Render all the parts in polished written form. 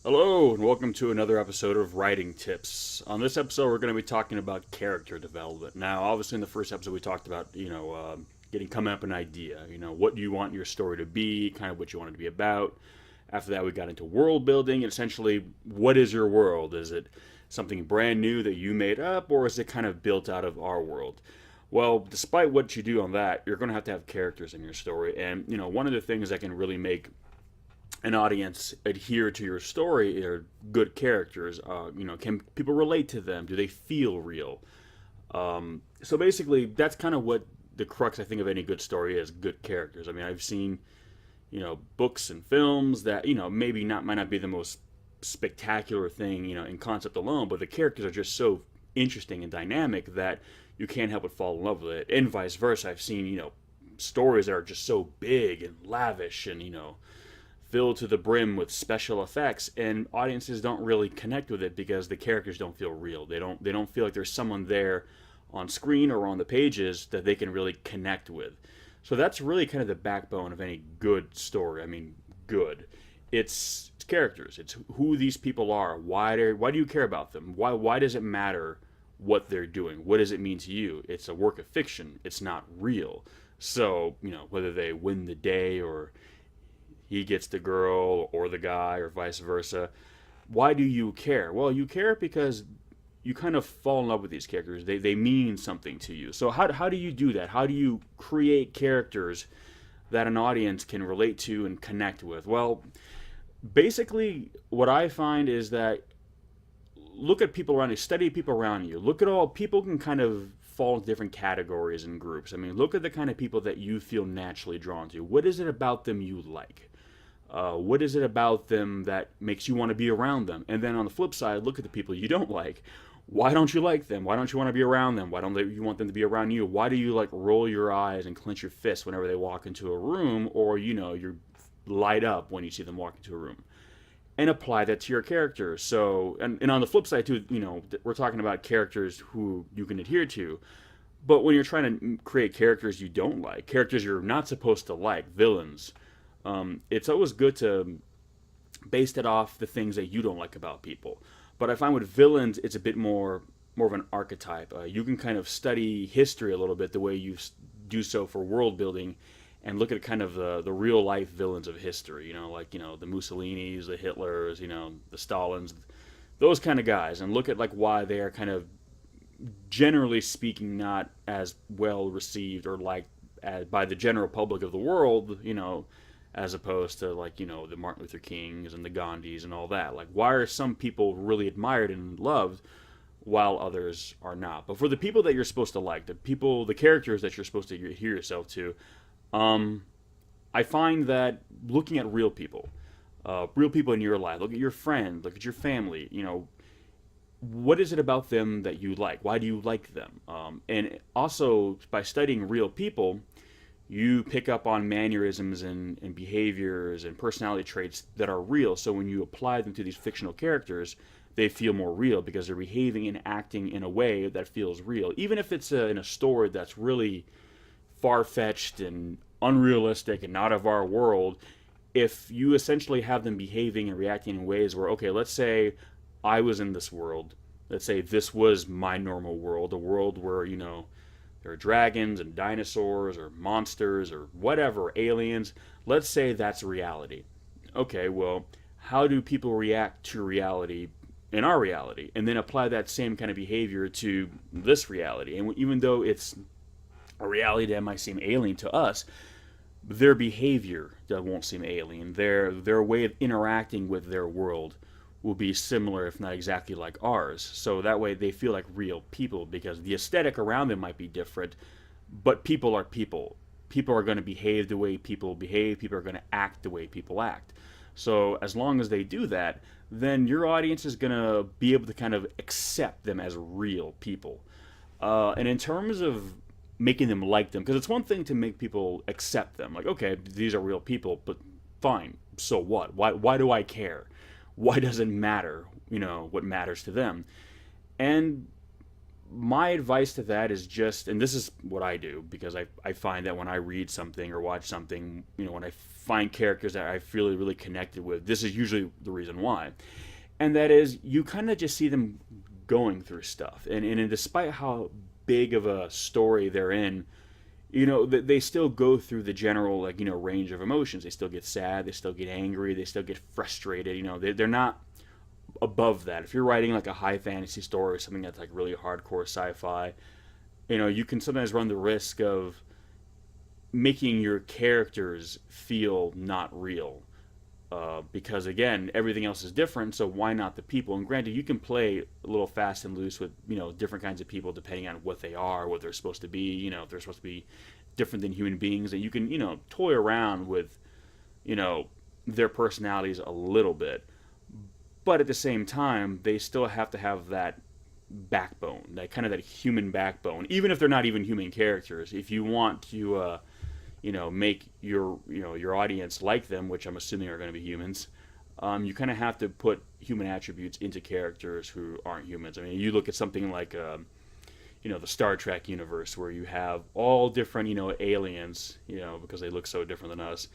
Hello, and welcome to another episode of Writing Tips. On this episode, we're going to be talking about character development. Now, obviously, in the first episode, we talked about, coming up an idea. What do you want your story to be, kind of what you want it to be about. After that, we got into world building. Essentially, what is your world? Is it something brand new that you made up, or is it kind of built out of our world? Well, despite what you do on that, you're going to have characters in your story. And, one of the things that can really make an audience adhere to your story are good characters. Can people relate to them? Do they feel real? So basically, that's kind of what the crux I think of any good story is: good characters. I mean, I've seen books and films that maybe not might not be the most spectacular thing in concept alone, but the characters are just so interesting and dynamic that you can't help but fall in love with it. And vice versa, I've seen stories that are just so big and lavish and filled to the brim with special effects, and audiences don't really connect with it because the characters don't feel real. They don't feel like there's someone there on screen or on the pages that they can really connect with. So that's really kind of the backbone of any good story. I mean, good. It's characters. It's who these people are. Why do you care about them? Why does it matter what they're doing? What does it mean to you? It's a work of fiction. It's not real. So, whether they win the day or he gets the girl or the guy or vice versa. Why do you care? Well, you care because you kind of fall in love with these characters. They mean something to you. So how do you do that? How do you create characters that an audience can relate to and connect with? Well, basically what I find is that look at people around you, study people around you. Look at all people can kind of fall into different categories and groups. I mean, look at the kind of people that you feel naturally drawn to. What is it about them you like? What is it about them that makes you want to be around them? And then on the flip side, look at the people you don't like. Why don't you like them? Why don't you want to be around them? Why don't you want them to be around you? Why do you like roll your eyes and clench your fists whenever they walk into a room, or you light up when you see them walk into a room? And apply that to your characters. So, and on the flip side too, we're talking about characters who you can adhere to. But when you're trying to create characters you don't like, characters you're not supposed to like, villains, it's always good to base it off the things that you don't like about people. But I find with villains, it's a bit more of an archetype. You can kind of study history a little bit the way you do so for world building, and look at kind of the real life villains of history. Like the Mussolinis, the Hitlers, the Stalins, those kind of guys, and look at like why they are kind of generally speaking not as well received or liked by the general public of the world. As opposed to like the Martin Luther Kings and the Gandhis and all that. Like, why are some people really admired and loved while others are not? But for the people that you're supposed to like, the characters that you're supposed to adhere yourself to, I find that looking at real people in your life, look at your friends, look at your family. What is it about them that you like? Why do you like them? And also by studying real people, you pick up on mannerisms and behaviors and personality traits that are real. So when you apply them to these fictional characters, they feel more real because they're behaving and acting in a way that feels real. Even if it's in a story that's really far fetched and unrealistic and not of our world, if you essentially have them behaving and reacting in ways where, okay, let's say I was in this world. Let's say this was my normal world, a world where, there are dragons and dinosaurs or monsters or whatever, aliens. Let's say that's reality. Okay, well, how do people react to reality in our reality? And then apply that same kind of behavior to this reality. And even though it's a reality that might seem alien to us, their behavior that won't seem alien. Their way of interacting with their world will be similar, if not exactly like ours. So that way they feel like real people because the aesthetic around them might be different, but people are people. People are going to behave the way people behave. People are going to act the way people act. So as long as they do that, then your audience is going to be able to kind of accept them as real people. And in terms of making them like them, because it's one thing to make people accept them, like, okay, these are real people, but fine, so what? Why do I care? Why does it matter? What matters to them? And my advice to that is just, and this is what I do because I find that when I read something or watch something, when I find characters that I feel really connected with. This is usually the reason why. And that is, you kind of just see them going through stuff. And despite how big of a story they're in, they still go through the general, range of emotions. They still get sad, they still get angry, they still get frustrated. They're not above that. If you're writing like a high fantasy story or something that's like really hardcore sci-fi, you can sometimes run the risk of making your characters feel not real. Because again, everything else is different, so why not the people? And granted, you can play a little fast and loose with different kinds of people depending on what they are, what they're supposed to be. If they're supposed to be different than human beings, that you can toy around with their personalities a little bit. But at the same time, they still have to have that backbone, that human backbone, even if they're not even human characters. If you want to make your audience like them, which I'm assuming are going to be humans, you kind of have to put human attributes into characters who aren't humans. I mean, you look at something like the Star Trek universe, where you have all different aliens, because they look so different than us,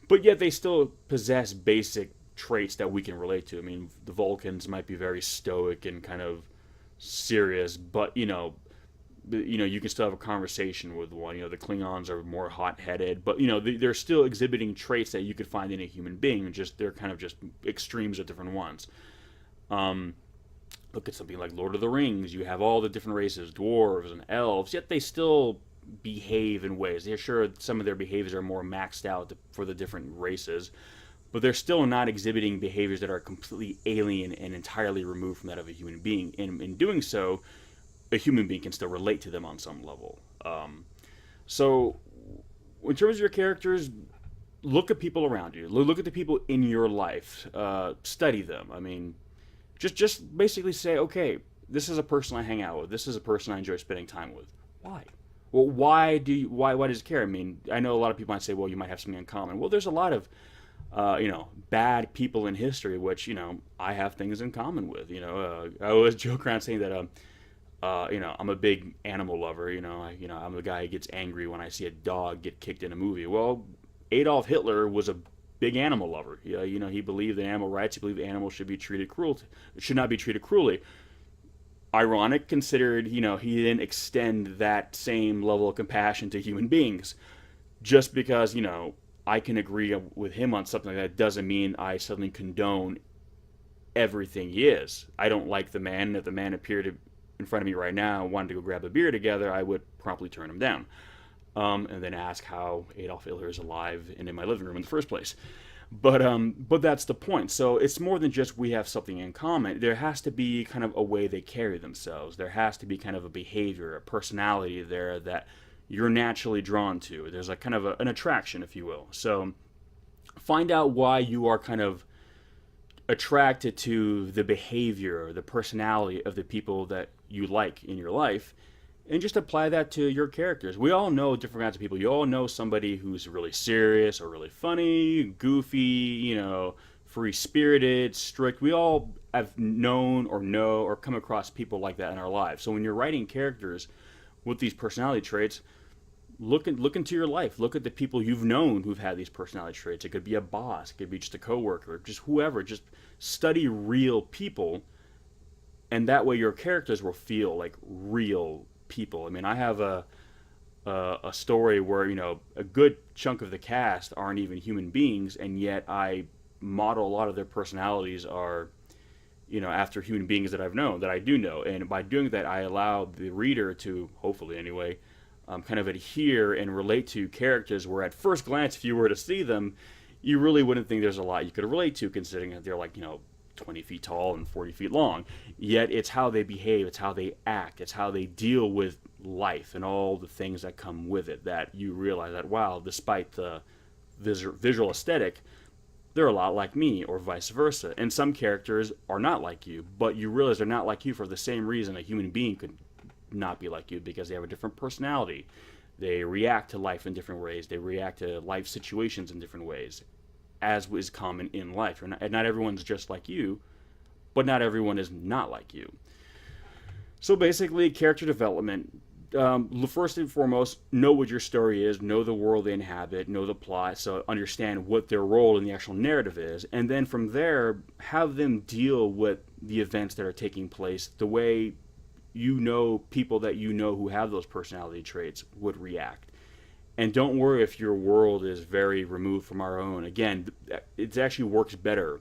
but yet they still possess basic traits that we can relate to. I mean, the Vulcans might be very stoic and kind of serious, but you can still have a conversation with one. The Klingons are more hot-headed, but they're still exhibiting traits that you could find in a human being. They're kind of just extremes of different ones. Look at something like Lord of the Rings. You have all the different races, dwarves and elves, yet they still behave in ways. They're sure some of their behaviors are more maxed out for the different races, but they're still not exhibiting behaviors that are completely alien and entirely removed from that of a human being. And in doing so, a human being can still relate to them on some level. So in terms of your characters, look at people around you. Look at the people in your life. Study them. I mean, just basically say, okay, this is a person I hang out with. This is a person I enjoy spending time with. Why? Well, why does it care? I mean, I know a lot of people might say, well, you might have something in common. Well, there's a lot of bad people in history, which, I have things in common with. I always joke around saying that I'm a big animal lover. I'm the guy who gets angry when I see a dog get kicked in a movie. Well, Adolf Hitler was a big animal lover. He believed in animal rights. He believed animals should not be treated cruelly. Ironic, considered he didn't extend that same level of compassion to human beings. Just because I can agree with him on something like that doesn't mean I suddenly condone everything he is. I don't like the man, and if the man appeared in front of me right now and wanted to go grab a beer together, I would promptly turn him down. And then ask how Adolf Hitler is alive and in my living room in the first place. But that's the point. So it's more than just we have something in common. There has to be kind of a way they carry themselves. There has to be kind of a behavior, a personality there that you're naturally drawn to. There's a kind of an attraction, if you will. So find out why you are kind of attracted to the behavior, the personality of the people that you like in your life, and just apply that to your characters. We all know different kinds of people. You all know somebody who's really serious or really funny, goofy, free-spirited, strict. We all have known or know or come across people like that in our lives. So when you're writing characters with these personality traits, look into your life. Look at the people you've known who've had these personality traits. It could be a boss, it could be just a coworker, just whoever. Just study real people, and that way your characters will feel like real people. I mean, I have a story where a good chunk of the cast aren't even human beings, and yet I model a lot of their personalities are after human beings that I've known, that I do know. And by doing that, I allow the reader to, hopefully anyway, kind of adhere and relate to characters where at first glance, if you were to see them, you really wouldn't think there's a lot you could relate to, considering that they're like 20 feet tall and 40 feet long. Yet it's how they behave, it's how they act, it's how they deal with life and all the things that come with it, that you realize that, wow, despite the visual aesthetic, they're a lot like me, or vice versa. And some characters are not like you, but you realize they're not like you for the same reason a human being could not be like you, because they have a different personality. They react to life in different ways. They react to life situations in different ways, as is common in life. And not everyone's just like you, but not everyone is not like you. So basically, character development, first and foremost, know what your story is, know the world they inhabit, know the plot, so understand what their role in the actual narrative is, and then from there, have them deal with the events that are taking place the way people that you know who have those personality traits would react. And don't worry if your world is very removed from our own. Again, it actually works better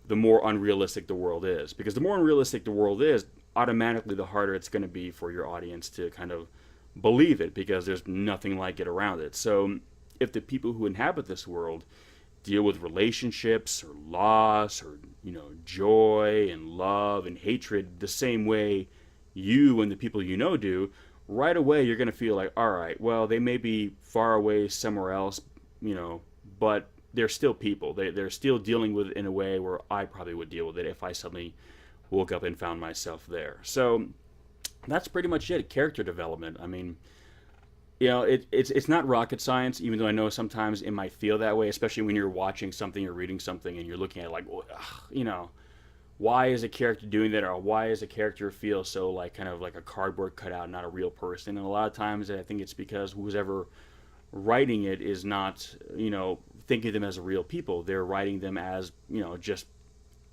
the more unrealistic the world is. Because the more unrealistic the world is, automatically the harder it's going to be for your audience to kind of believe it, because there's nothing like it around it. So if the people who inhabit this world deal with relationships or loss or, joy and love and hatred the same way you and the people you know do, right away you're going to feel like, all right, well, they may be far away somewhere else, but they're still people. They're still dealing with it in a way where I probably would deal with it if I suddenly woke up and found myself there. So that's pretty much it. Character development. I mean, it's not rocket science, even though I know sometimes it might feel that way, especially when you're watching something or reading something and you're looking at it like, why is a character doing that, or why does a character feel so like kind of like a cardboard cutout, not a real person? And a lot of times I think it's because who's ever writing it is not, thinking of them as real people. They're writing them as, just,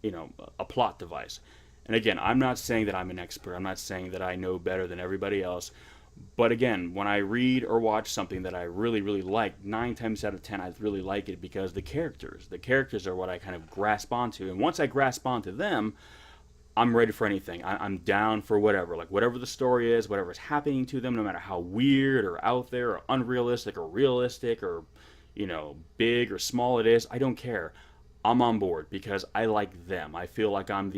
a plot device. And again, I'm not saying that I'm an expert. I'm not saying that I know better than everybody else. But again, when I read or watch something that I really, really like, 9 times out of 10, I really like it because the characters are what I kind of grasp onto. And once I grasp onto them, I'm ready for anything. I'm down for whatever. Like whatever the story is, whatever's happening to them, no matter how weird or out there or unrealistic or realistic or, big or small it is, I don't care. I'm on board because I like them. I feel like I'm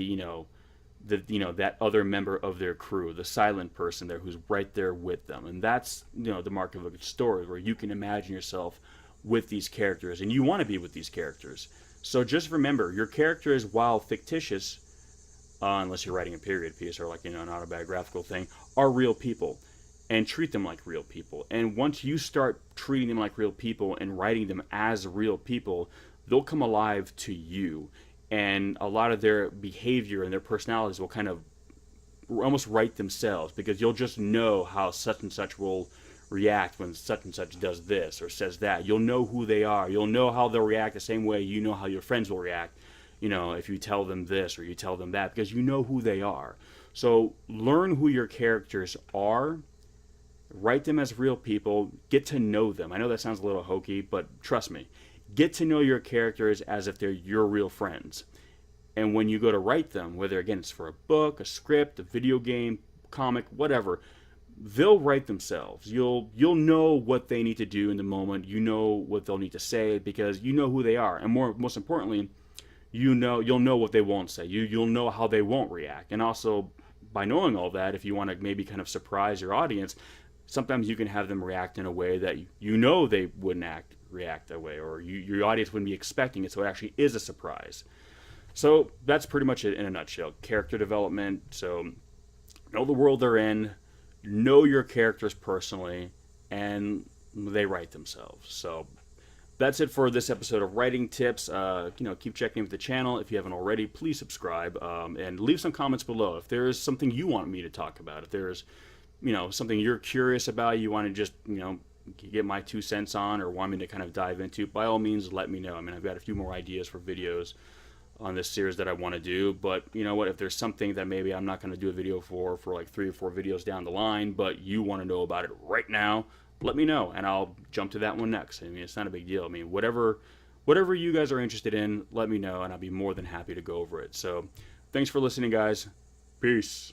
that other member of their crew, the silent person there who's right there with them. And that's, the mark of a good story, where you can imagine yourself with these characters and you want to be with these characters. So just remember, your characters, while fictitious, unless you're writing a period piece or like, an autobiographical thing, are real people. And treat them like real people. And once you start treating them like real people and writing them as real people, they'll come alive to you. And a lot of their behavior and their personalities will kind of almost write themselves, because you'll just know how such and such will react when such and such does this or says that. You'll know who they are. You'll know how they'll react the same way you know how your friends will react, if you tell them this or you tell them that, because you know who they are. So learn who your characters are. Write them as real people. Get to know them. I know that sounds a little hokey, but trust me. Get to know your characters as if they're your real friends. And when you go to write them, whether, again, it's for a book, a script, a video game, comic, whatever, they'll write themselves. You'll know what they need to do in the moment. You know what they'll need to say because you know who they are. And most importantly, you'll know what they won't say. You'll know how they won't react. And also, by knowing all that, if you want to maybe kind of surprise your audience, sometimes you can have them react in a way that they wouldn't react that way, or your audience wouldn't be expecting it, so it actually is a surprise. So that's pretty much it in a nutshell. Character development. So know the world they're in, know your characters personally, and they write themselves. So that's it for this episode of Writing Tips. Keep checking in with the channel. If you haven't already, please subscribe, and leave some comments below if there is something you want me to talk about. If there's something you're curious about, you want to just, get my 2 cents on, or want me to kind of dive into, by all means, let me know. I mean, I've got a few more ideas for videos on this series that I want to do, but you know what, if there's something that maybe I'm not going to do a video for like 3 or 4 videos down the line, but you want to know about it right now, let me know, and I'll jump to that one next. I mean, it's not a big deal. I mean, whatever you guys are interested in, let me know, and I'll be more than happy to go over it. So, thanks for listening, guys. Peace.